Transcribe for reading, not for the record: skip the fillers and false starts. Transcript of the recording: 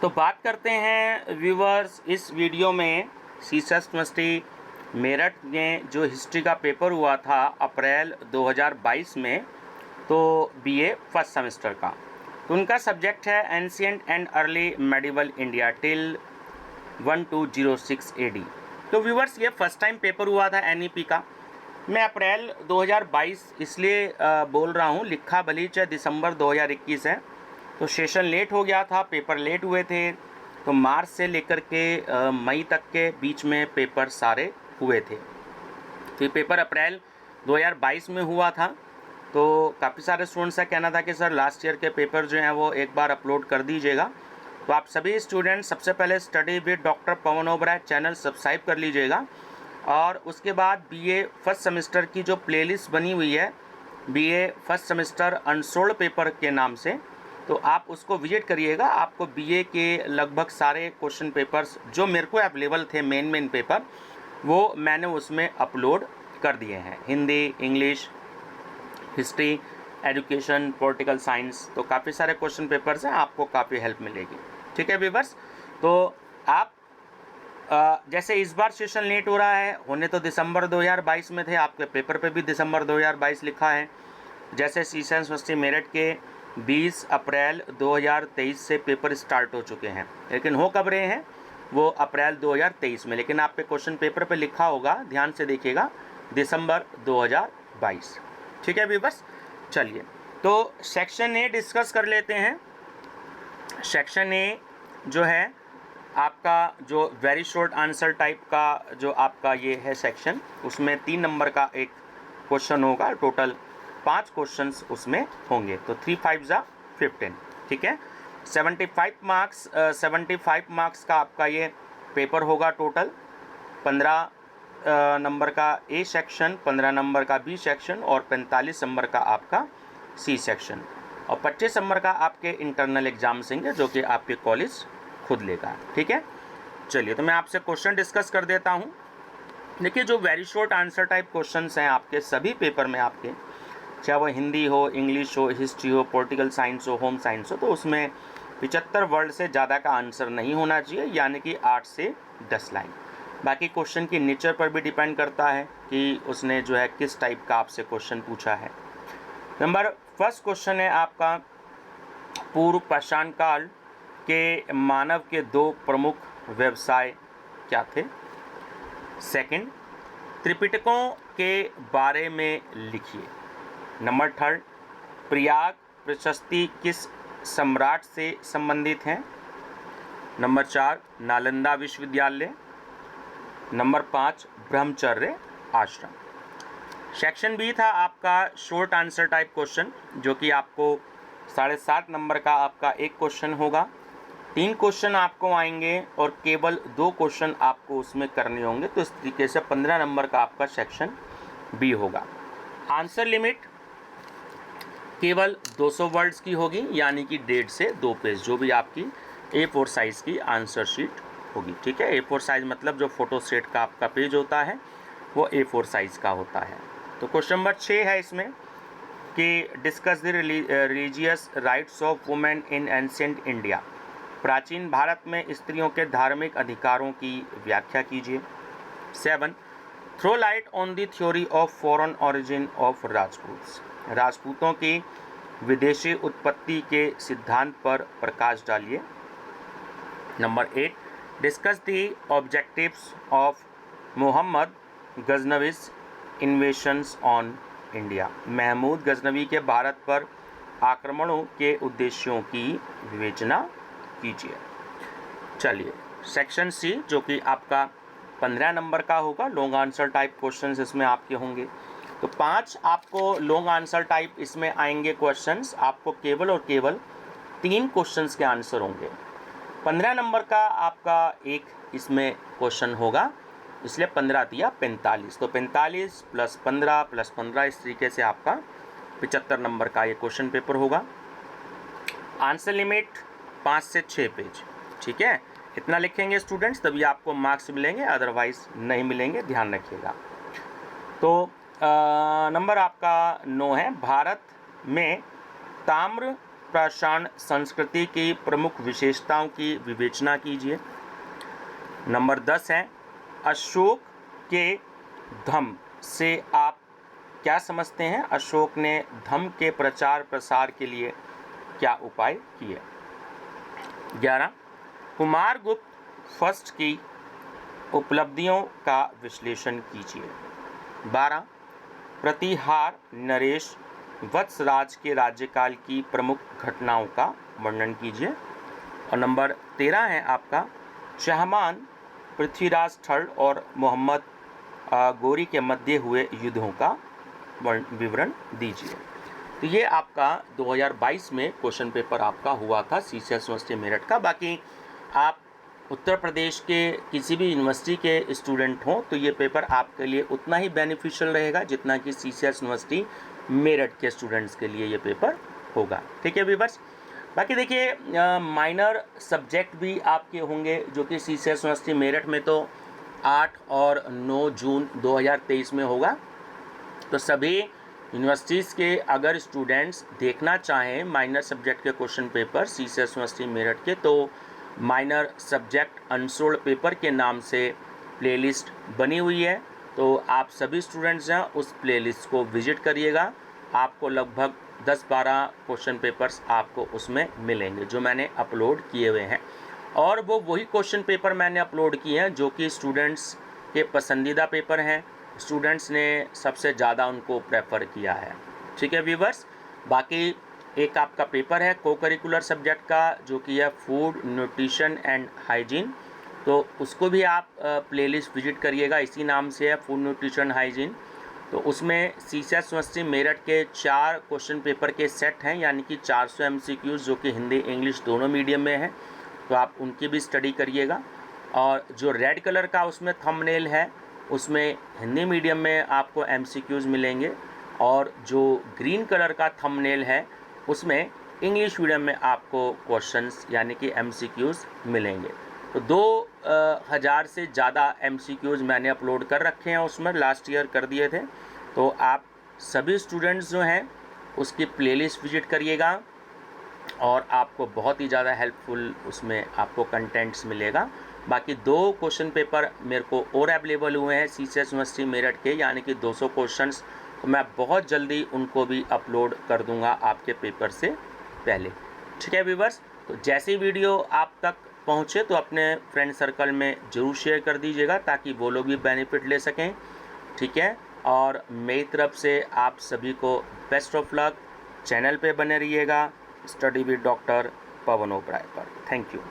तो बात करते हैं व्यूवर्स इस वीडियो में सीसस यूनिवर्सिटी मेरठ में जो हिस्ट्री का पेपर हुआ था अप्रैल 2022 में, तो बीए फर्स्ट सेमेस्टर का। तो उनका सब्जेक्ट है ancient and early medieval India till 1206 AD. तो व्यूवर्स ये फर्स्ट टाइम पेपर हुआ था एनईपी का। मैं अप्रैल 2022 इसलिए बोल रहा हूँ, लिखा भली चाहे दिसंबर 2021 है, तो सेशन लेट हो गया था, पेपर लेट हुए थे। तो मार्च से लेकर के मई तक के बीच में पेपर सारे हुए थे। तो ये पेपर अप्रैल 2022 में हुआ था। तो काफ़ी सारे स्टूडेंट्स का कहना था कि सर लास्ट ईयर के पेपर जो हैं वो एक बार अपलोड कर दीजिएगा। तो आप सभी स्टूडेंट्स सबसे पहले study with doctor Pawan Oberoi channel subscribe कर लीजिएगा, और उसके बाद बीए फर्स्ट सेमेस्टर की जो प्लेलिस्ट बनी हुई है BA first semester unsold paper के नाम से, तो आप उसको विजिट करिएगा। आपको बीए के लगभग सारे क्वेश्चन पेपर्स जो मेरे को अवेलेबल थे मेन पेपर, वो मैंने उसमें अपलोड कर दिए हैं। Hindi, English, history, education, political science, तो काफ़ी सारे क्वेश्चन पेपर्स हैं, आपको काफ़ी हेल्प मिलेगी। ठीक है व्यूअर्स, तो आप जैसे इस बार सेशन लेट हो रहा है, होने तो दिसंबर 2022 में थे, आपके पेपर पे भी दिसंबर 2022 लिखा है। जैसे सीसस यूनिवर्सिटी मेरठ के 20 अप्रैल 2023 से पेपर स्टार्ट हो चुके हैं, लेकिन हो कब रहे हैं वो अप्रैल 2023 में, लेकिन आप पे क्वेश्चन पेपर पे लिखा होगा, ध्यान से देखिएगा, दिसंबर 2022। ठीक है व्यूअर्स, चलिए तो सेक्शन ए डिस्कस कर लेते हैं। सेक्शन ए जो है आपका जो वेरी शॉर्ट आंसर टाइप का जो आपका ये है सेक्शन, उसमें 3 नंबर का एक क्वेश्चन होगा, टोटल 5 क्वेश्चंस उसमें होंगे। तो 3 5 जा 15। ठीक है, 75 मार्क्स का आपका ये पेपर होगा टोटल। 15 नंबर का ए सेक्शन, 15 नंबर का बी सेक्शन और 45 नंबर का आपका सी सेक्शन, और 25 नंबर का आपके इंटरनल एग्जाम्स होंगे जो कि आपके कॉलेज खुद लेगा। ठीक है, चलिए तो मैं आपसे क्वेश्चन डिस्कस कर देता हूँ। देखिए जो very short answer type questions हैं आपके सभी पेपर में, आपके चाहे वो हिंदी हो, इंग्लिश हो, हिस्ट्री हो, पॉलिटिकल साइंस हो, होम साइंस हो, तो उसमें 75 वर्ड से ज़्यादा का आंसर नहीं होना चाहिए, यानी कि 8 से 10 लाइन। बाकी क्वेश्चन की नेचर पर भी डिपेंड करता है कि उसने जो है किस टाइप का आपसे क्वेश्चन पूछा है। नंबर फर्स्ट क्वेश्चन है आपका, पूर्व पाषाण काल के मानव के 2 प्रमुख व्यवसाय क्या थे। सेकंड, त्रिपिटकों के बारे में लिखिए। नंबर थर्ड, प्रयाग प्रशस्ति किस सम्राट से संबंधित हैं। नंबर 4, नालंदा विश्वविद्यालय। नंबर 5, ब्रह्मचर्य आश्रम। सेक्शन बी था आपका शॉर्ट आंसर टाइप क्वेश्चन, जो कि आपको 7.5 नंबर का आपका एक क्वेश्चन होगा। 3 क्वेश्चन आपको आएंगे और केवल 2 क्वेश्चन आपको उसमें करने होंगे। तो इस तरीके से 15 नंबर का आपका सेक्शन बी होगा। आंसर लिमिट केवल 200 वर्ड्स की होगी, यानी कि 1.5 से 2 पेज, जो भी आपकी A4 साइज़ की आंसर शीट होगी। ठीक है, A4 साइज़ मतलब जो फोटो सेट का आपका पेज होता है वो A4 साइज़ का होता है। तो क्वेश्चन नंबर 6 है इसमें कि discuss the religious rights of women in ancient India. प्राचीन भारत में स्त्रियों के धार्मिक अधिकारों की व्याख्या कीजिए। 7, throw light on the theory of foreign origin of Rajputs. राजपूतों की विदेशी उत्पत्ति के सिद्धांत पर प्रकाश डालिए। Number 8, discuss the objectives of Mohammad Ghaznavi's invasions on India. Mahmud Ghaznavi के भारत पर आक्रमणों के उद्देश्यों की विवेचना कीजिए। चलिए सेक्शन सी, जो कि आपका 15 नंबर का होगा, लॉन्ग आंसर टाइप क्वेश्चंस इसमें आपके होंगे। तो 5 आपको लॉन्ग आंसर टाइप इसमें आएंगे क्वेश्चंस, आपको केवल और केवल 3 क्वेश्चंस के आंसर होंगे। 15 नंबर का आपका एक इसमें क्वेश्चन होगा, इसलिए 15 दिया 45। तो 45 + 15 + 15 इस तरीके से आपका 75 नंबर का ये क्वेश्चन पेपर होगा। आंसर लिमिट 5 से 6 पेज। ठीक है, इतना लिखेंगे स्टूडेंट्स तभी आपको मार्क्स मिलेंगे, अदरवाइज नहीं मिलेंगे, ध्यान रखिएगा। तो नंबर आपका 9 है, भारत में ताम्र पाषाण संस्कृति की प्रमुख विशेषताओं की विवेचना कीजिए। नंबर 10 है, अशोक के धम्म से आप क्या समझते हैं? अशोक ने धम्म के प्रचार प्रसार के लिए क्या उपाय किए? 11, कुमारगुप्त फर्स्ट की उपलब्धियों का विश्लेषण कीजिए। 12, प्रतिहार नरेश वत्सराज के राज्यकाल की प्रमुख घटनाओं का वर्णन कीजिए। और नंबर 13 है आपका, चहमान पृथ्वीराज थर्ड और मोहम्मद गोरी के मध्य हुए युद्धों का विवरण दीजिए। तो ये आपका 2022 में क्वेश्चन पेपर आपका हुआ था सीसीएस यूनिवर्सिटी मेरठ का। बाकी आप उत्तर प्रदेश के किसी भी यूनिवर्सिटी के स्टूडेंट हों तो ये पेपर आपके लिए उतना ही बेनिफिशियल रहेगा जितना कि सीसीएस यूनिवर्सिटी मेरठ के स्टूडेंट्स के लिए ये पेपर होगा। ठीक है व्यूअर्स। बाकी देखिए माइनर सब्जेक्ट भी आपके होंगे जो कि सीसीएस यूनिवर्सिटी मेरठ में तो 8 और 9 जून 2023 में होगा। तो सभी यूनिवर्सिटीज़ के अगर स्टूडेंट्स देखना चाहें माइनर सब्जेक्ट के question paper CCS university Meerut के, तो माइनर सब्जेक्ट अनसोल्ड पेपर के नाम से प्लेलिस्ट बनी हुई है। तो आप सभी स्टूडेंट्स हैं उस प्लेलिस्ट को विजिट करिएगा। आपको लगभग 10-12 क्वेश्चन पेपर्स आपको उसमें मिलेंगे जो मैंने अपलोड किए हुए हैं, और वो वही क्वेश्चन पेपर मैंने अपलोड किए हैं जो कि स्टूडेंट्स के पसंदीदा पेपर हैं, स्टूडेंट्स ने सबसे ज़्यादा उनको प्रेफर किया है। ठीक है व्यूवर्स। बाकी एक आपका पेपर है को करिकुलर सब्जेक्ट का जो कि है फूड न्यूट्रिशन एंड हाइजीन, तो उसको भी आप प्लेलिस्ट विजिट करिएगा, इसी नाम से है फूड न्यूट्रिशन हाइजीन। तो उसमें सीसीएस यूनिवर्सिटी मेरठ के 4 क्वेश्चन पेपर के सेट हैं, यानी कि 400 एमसीक्यूज़ जो कि हिंदी इंग्लिश दोनों मीडियम में है, तो आप उनकी भी स्टडी करिएगा। और जो रेड कलर का उसमें थंबनेल है उसमें हिंदी मीडियम में आपको एमसीक्यूज़ मिलेंगे, और जो ग्रीन कलर का थंबनेल है उसमें इंग्लिश मीडियम में आपको क्वेश्चंस यानी कि एमसीक्यूज़ मिलेंगे। तो 2000 से ज़्यादा एमसीक्यूज़ मैंने अपलोड कर रखे हैं, उसमें लास्ट ईयर कर दिए थे। तो आप सभी स्टूडेंट्स जो हैं उसकी प्लेलिस्ट विजिट करिएगा और आपको बहुत ही ज़्यादा हेल्पफुल उसमें आपको कंटेंट्स मिलेगा। बाकी 2 क्वेश्चन पेपर मेरे को और अवेलेबल हुए हैं सीसीएस यूनिवर्सिटी मेरठ के, यानी कि 200 क्वेश्चंस, तो मैं बहुत जल्दी उनको भी अपलोड कर दूंगा आपके पेपर से पहले। ठीक है व्यूअर्स। तो जैसी वीडियो आप तक पहुँचे तो अपने फ्रेंड सर्कल में ज़रूर शेयर कर दीजिएगा ताकि वो लोग भी बेनिफिट ले सकें। ठीक है, और मेरी तरफ से आप सभी को बेस्ट ऑफ लक। चैनल पे बने रहिएगा स्टडी विद डॉक्टर पवन ओबराय पर। Thank you.